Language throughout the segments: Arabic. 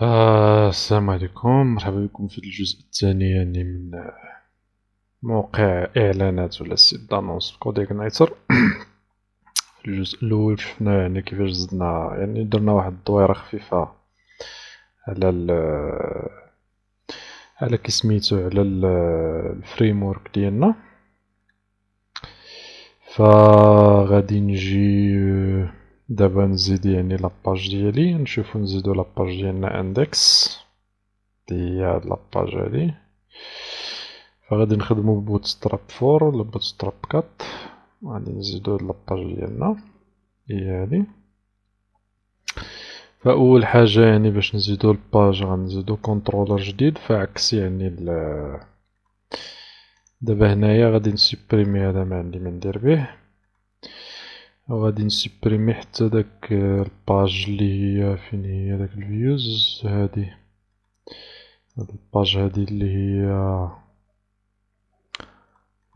السلام عليكم، مرحبا بكم في الجزء الثاني يعني من موقع إعلانات ولا سيت دانونس كوديغنايتر. في الجزء الأول شفنا يعني كيفاش زدنا يعني درنا واحد الدويرة خفيفة على على كيسميتو على الفريمورك ديالنا. فغادي نجي دابا نزيد يعني لاباج ديالي، نشوفو نزيدو لاباج ديالنا اندكس، هي هاد لاباج هادي. فغادي نخدمو بوتستراب 4 ولا بوتستراب 4. غادي نزيدو هاد لاباج ديالنا هي هادي. فأول حاجة يعني باش نزيدو الباج غنزيدو كونترولر جديد، فعكس يعني دابا هنايا غادي نسوبريمي هذا معندي مندير به، وغادي نسوبريمي حتى داك الباج لي هي فين هي داك الفيوز هادي. هاد الباج هادي لي هي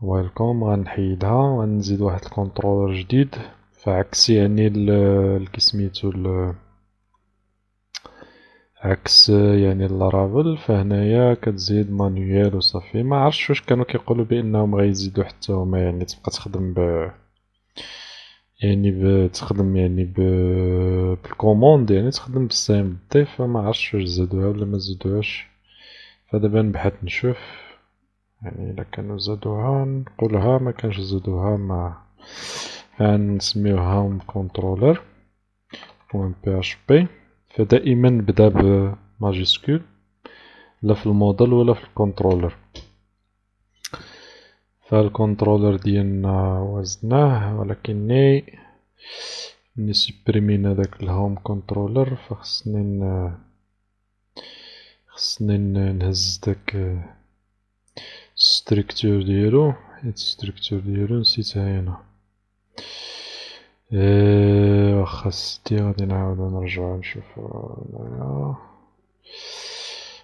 ويلكم غنحيدها وغنزيد واحد الكونترولر جديد، فعكس يعني كيسميتو عكس يعني اللارافيل. فهنايا كتزيد مانيوال وصافي. ما عرفتش واش كانوا كيقولوا بانهم غيزيدوا حتى هما يعني تبقى تخدم يعني تخدم يعني بالكوموند، يعني تخدم بالسي ام دي. فما عرفتش واش زادوها ولا ما زادوهاش، فدابا نبحث نشوف يعني الا كانوا زادوها نقولها، ما كانش زادوها ما غنسميوها هوم كنترولر بوان بي اش بي. فدائما نبدا بماجيسكول لا في الموديل ولا في الكنترولر. فالكنترولر ديالنا وزناه، ولكني سبريمينا داك الهوم كنترولر، خصني نهز داك ستركتور ديالو، حيت ستركتور ديالو نسيتها هنا. واخا ستي غادي نعاودو نرجعو نشوفو هنايا،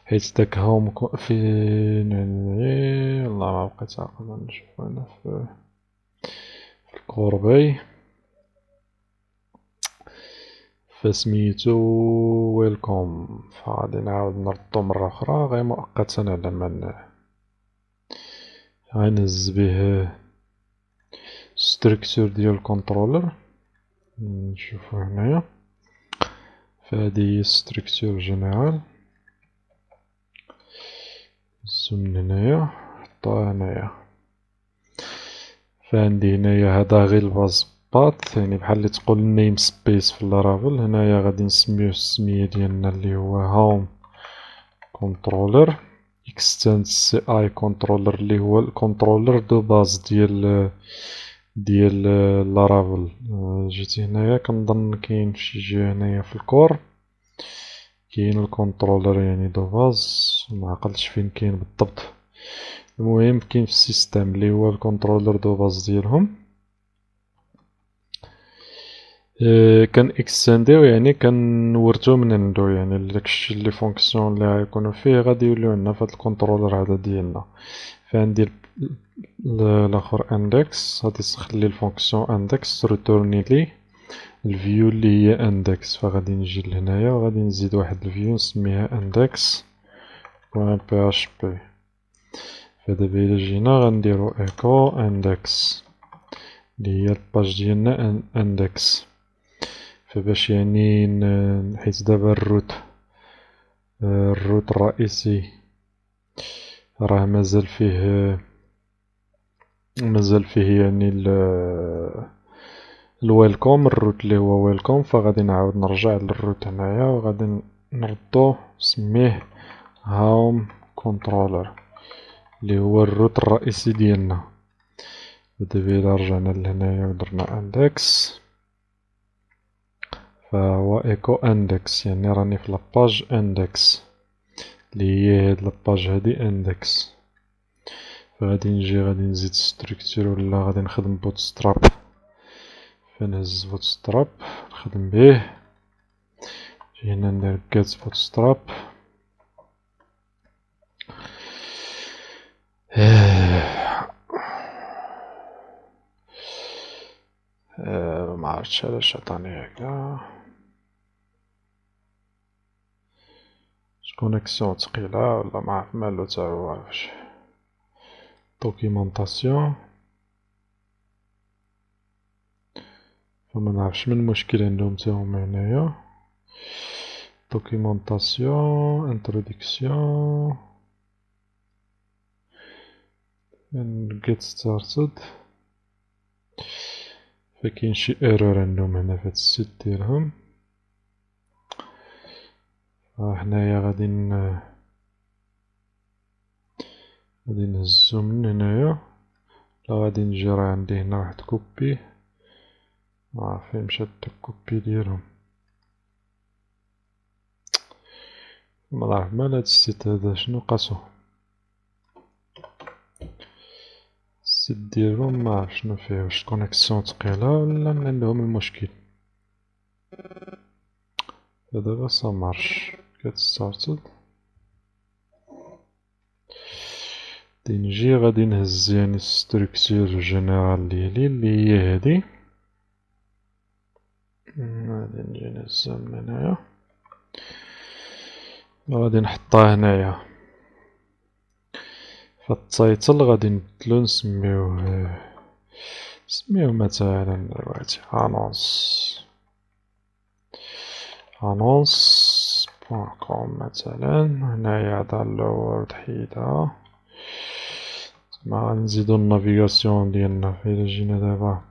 حيت داك هوم فين والله ما بقيت عاقل. نشوفو هنا في الكوربي، فسميتو ويلكم. فغادي نعاود نردو مرة أخرى غير مؤقتا على ما غنهز به ستركتور ديال الكنترولر. نشوفو هنايا، فهادي هي ستركتور جينيرال. نهزو من هنايا نحطوها هنايا. فعندي هنايا هدا غير الباز بات، يعني بحال اللي تقول نيم سبيس في اللارافيل. هنايا غادي نسميوه السمية ديالنا اللي هو هوم كنترولر اكستند سي اي كنترولر، اللي هو الكنترولر دو باز ديال لارافيل. جيت هنايا كنظن كاين فشي جهة هنايا في الكور كاين الكنترولر يعني دو باز، معقلتش فين كاين بالضبط. المهم كاين في السيستم اللي هو الكنترولر دو باز ديالهم. كان اكستنديو يعني كنورتو من عندو، يعني داكشي اللي فونكسيون اللي غيكونو فيه غادي يوليو عندنا في هاد الكنترولر هذا ديالنا. فعندي الاخر اندكس، غادي تخلي الفونكسيون اندكس ريتورني لي الفيو اللي هي اندكس. فغادي نجي لهنايا وغادي نزيد واحد الفيو نسميها اندكس بوان بي اش بي. فدابا الا جينا غنديرو ايكو اندكس اللي هي الباج ديالنا اندكس. فباش يعني حيت دابا الروت الرئيسي راه مازال فيه يعني الويلكوم، الروت اللي هو ويلكوم. فغادي نعاود نرجع للروت هنايا وغادي نردو نسميه هوم كنترولر اللي هو الروت الرئيسي ديالنا. دابا الا رجعنا لهنايا ودرنا اندكس فهو ايكو اندكس، يعني راني في لاباج اندكس اللي هي هاد لاباج هادي اندكس. فغادي نجي غادي نزيد ستركتور ولا غادي نخدم بوتستراب. فنهز بوتستراب نخدم به، هنا ندير جيت بوتستراب. معرفتش علاش عطاني هكدا. كونيكسيون تقيلة ولا معرف مالو تا هو واش. دوكيمونطاسيون، فما نعرفش من المشكل عندهم تا هما هنايا. دوكيمونطاسيون، انتروديكسيون، get started. فكاين شي ايرور عندهم هنا في هاد السيت ديالهم. هنايا غادي نهزو من هنايا، لا غادي نجي راه عندي هنا واحد كوبي، فين مشات داك كوبي ديالهم. منعرف مال هاد السيت هذا شنو قاسو، السيت ديالهم معرف شنو فيه، واش كونيكسيون تقيلة ولا عندهم المشكل. دابا سامارش get started. غادي نجي غادي نهز يعني ستركتور جينيرال ديالي اللي هي هادي، غادي نجي نهزها من هنايا، غادي نحطها هنايا. فالتايتل غادي نبدلو نسميوه مثلا دلوقتي annonce بوان كوم مثلا. هنايا هدا اللورد حيدها، تما غنزيدو النافيغاسيون ديالنا. فإلا جينا دابا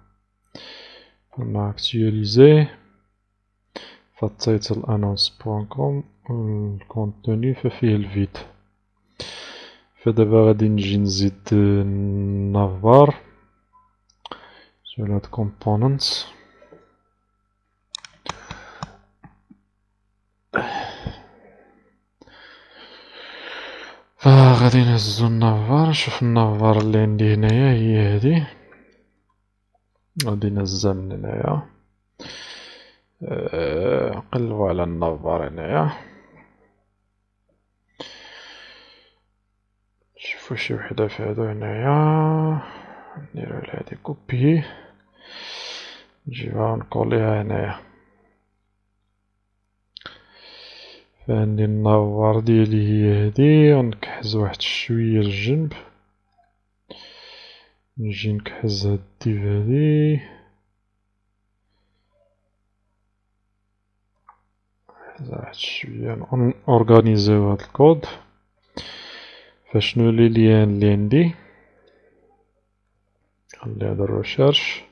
قلنا اكتواليزي، فالتايتل annonce بوان كوم، والكونتوني ففيه الفيد. فدابا غادي نجي نزيد النافبار sur هاد components. فغادي نهزو النافبار، نشوف النافبار اللي عندي هنايا هي هادي، غادي نهزها من هنايا. نقلبو على النافبار هنايا، نشوفو شي وحدة في هادو هنايا، نديرو على هادي كوبي، نجيبها ونكوليها هنايا. فعندي النافبار ديالي هي هادي، غنكحز واحد شوية للجنب، نجي نكحز هاد الديف هادي، واحد شوية نورغانيزيو هاد الكود. فشنو لي ليان اللي عندي، خلي هذا الريشيرش.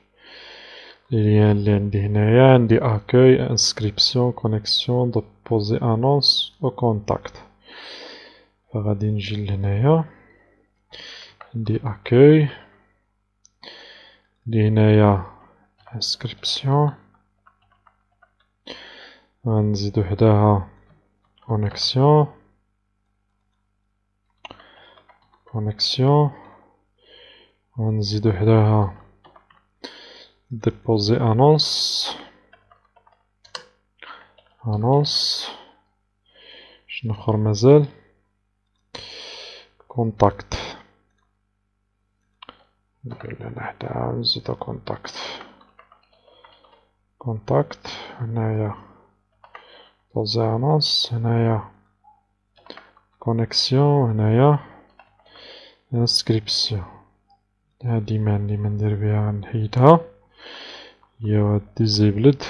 لي ليان اللي عندي هنايا، عندي اكوي، انسكريبسيون، كونيكسيون، دوبوزي انونس و كونتاكت. فغادي نجي لهنايا، عندي اكوي، عندي هنايا انسكريبسيون، غنزيدو حداها كونيكسيون، غنزيدو حداها ديبوزي انونس. شنوخر مازال، كونتاكت، ندير لهنا حداها نزيدو كونتاكت. هنايا بوزي انونس، هنايا كونيكسيون، هنايا انسكريبسيون. هادي ماعندي مندير بيها، غنحيدها، هي هاد ديزيبلد.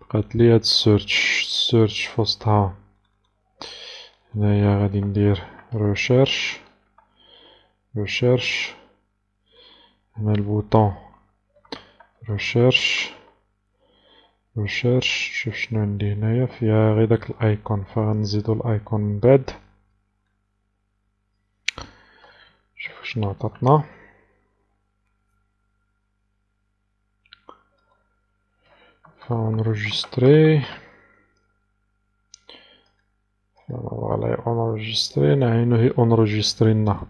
بقاتلي هاد السيرش فوسطها. هنايا غادي ندير ريشيرش، هنا البوطون ريشيرش، شوف شنو عندي هنايا، فيها غير داك الايكون، فغنزيدو الايكون من بعد. شوف شنو عطاتنا، فغنروجيستري، فوالا اونروجيستري، نعينو هي اونروجيسترينا.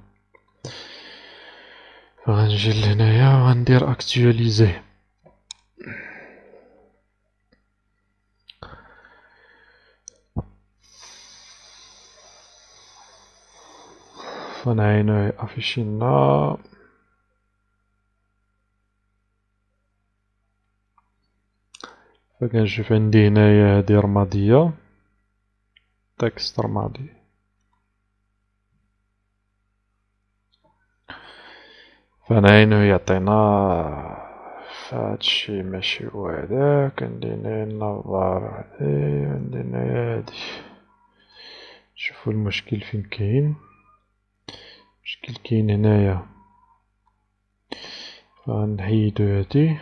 فغنجي لهنايا وغندير اكتواليزي. فنعينو هي افيشينا. فكنشوف عندي هنايا هادي رمادية، تكست رمادي. فهنا يعطينا فهادشي ماشي هو هداك، عندنا النافار هادي، عندنا هادي. شوفو المشكل فين كاين، المشكل كاين هنايا، فغنحيدو هادي،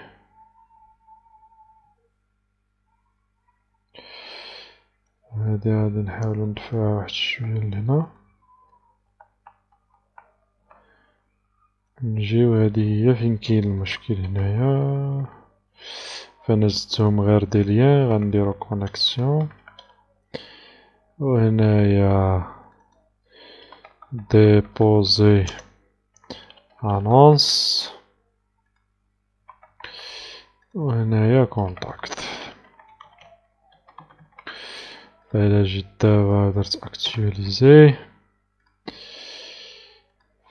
هادي غادي نحاولو ندفعها واحد شوية لهنا، نجيو هادي هي فين كاين المشكل هنايا، فانا زدتهم غير دي ليان غنديرو كونيكسيون، وهنايا ديبوزي انونس، وهنايا كونتاكت. فإلا جيت دابا درت اكتواليزي،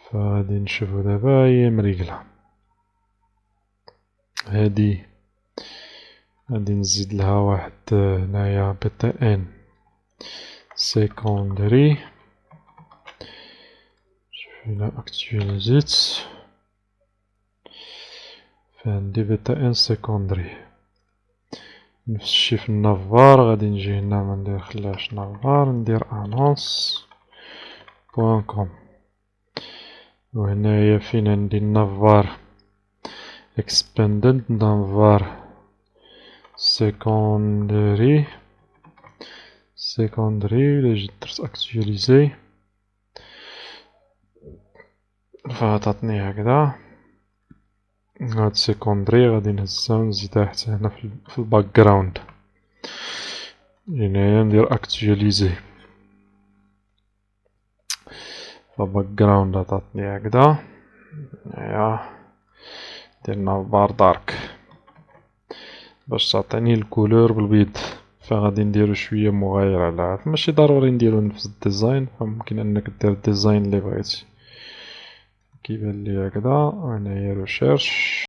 فغادي نشوفو دابا هي مريقلة. هادي غادي نزيد لها واحد هنايا بي تي ان سيكوندري، شوف إلا اكتواليزيت، فعندي بي تي ان سيكوندري. نفس الشي في النافار، غادي نجي هنا مندخلهاش نافار، ندير انونس بوان كوم، وهنايا فين عندي النافار expanded نافار سيكوندري، إلا جيت درت اكتواليزي فعطاتني هكدا. هاد سيكوندري غادي نهزها ونزيدها حتى هنا في الباك جراوند، هنايا ندير اكتواليزي، فالباك جراوند عطاتني هكدا. هنايا درنا بار دارك باش تعطيني الكولور بالبيض، فغادي نديرو شوية مغاير على هاد، ماشي ضروري نديرو نفس الديزاين، فممكن انك دير الديزاين اللي بغيتي كيبان لي هكدا. وهنايا ريشيرش